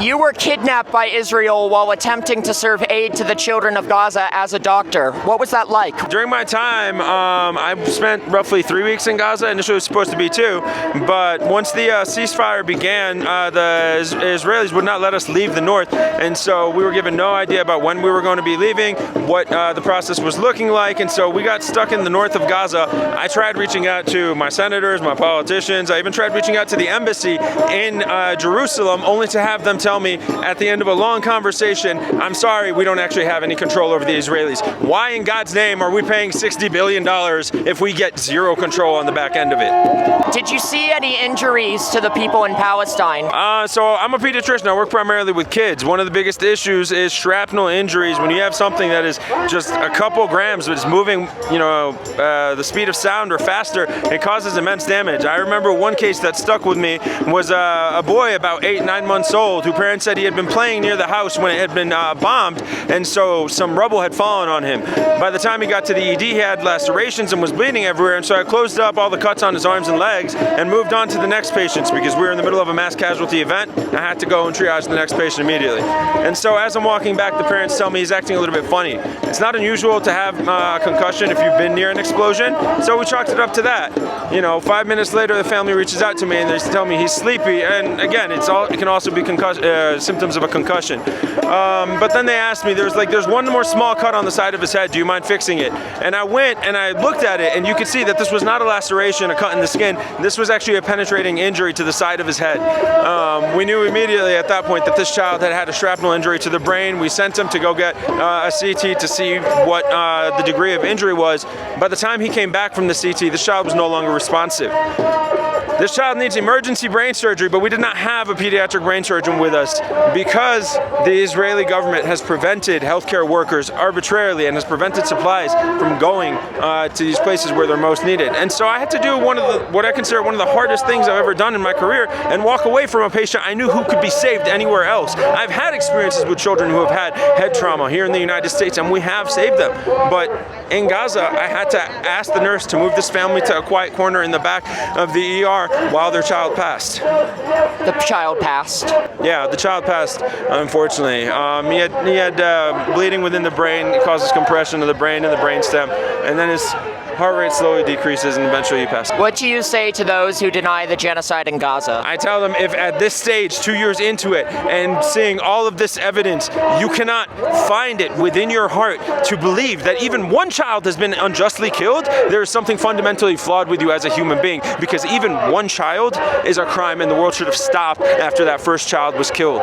You were kidnapped by Israel while attempting to serve aid to the children of Gaza as a doctor. What was that like? During my time, I spent roughly 3 weeks in Gaza. Initially it was supposed to be 2, but once the ceasefire began, the Israelis would not let us leave the north, and so we were given no idea about when we were going to be leaving, what the process was looking like, and so we got stuck in the north of Gaza. I tried reaching out to my senators, my politicians. I even tried reaching out to the embassy in Jerusalem, only to have them tell me at the end of a long conversation, I'm sorry, we don't actually have any control over the Israelis. Why in God's name are we paying $60 billion if we get zero control on the back end of it? Did you see any injuries to the people in Palestine? So I'm a pediatrician. I work primarily with kids. One of the biggest issues is shrapnel injuries. When you have something that is just a couple grams, but it's moving, the speed of sound or faster, it causes immense damage. I remember one case that stuck with me was a boy about 8-9 months old who parents said he had been playing near the house when it had been bombed, and so some rubble had fallen on him. By the time he got to the ED, he had lacerations and was bleeding everywhere, and so I closed up all the cuts on his arms and legs and moved on to the next patients because we were in the middle of a mass casualty event. I had to go and triage the next patient immediately. And so as I'm walking back, the parents tell me he's acting a little bit funny. It's not unusual to have a concussion if you've been near an explosion, so we chalked it up to that. 5 minutes later, the family reaches out to me and they tell me he's sleepy, and again, it can also be symptoms of a concussion. But then they asked me, there's one more small cut on the side of his head, do you mind fixing it? And I went and I looked at it, and you could see that this was not a laceration, a cut in the skin. This was actually a penetrating injury to the side of his head. We knew immediately at that point that this child had had a shrapnel injury to the brain. We sent him to go get a CT to see what the degree of injury was. By the time he came back from the CT, this child was no longer responsive. This child needs emergency brain surgery, but we did not have a pediatric brain surgeon with us because the Israeli government has prevented healthcare workers arbitrarily and has prevented supplies from going to these places where they're most needed. And so I had to do what I consider one of the hardest things I've ever done in my career and walk away from a patient I knew who could be saved anywhere else. I've had experiences with children who have had head trauma here in the United States, and we have saved them. But in Gaza, I had to ask the nurse to move this family to a quiet corner in the back of the ER while their child passed. The child passed? Yeah, the child passed, unfortunately. He had bleeding within the brain. It causes compression of the brain and the brainstem, and then his heart rate slowly decreases, and eventually he passed. What do you say to those who deny the genocide in Gaza? I tell them, if at this stage, 2 years into it, and seeing all of this evidence, you cannot find it within your heart to believe that even one child has been unjustly killed, there is something fundamentally flawed with you as a human being, because even one child is a crime, and the world should have stopped after that first child was killed.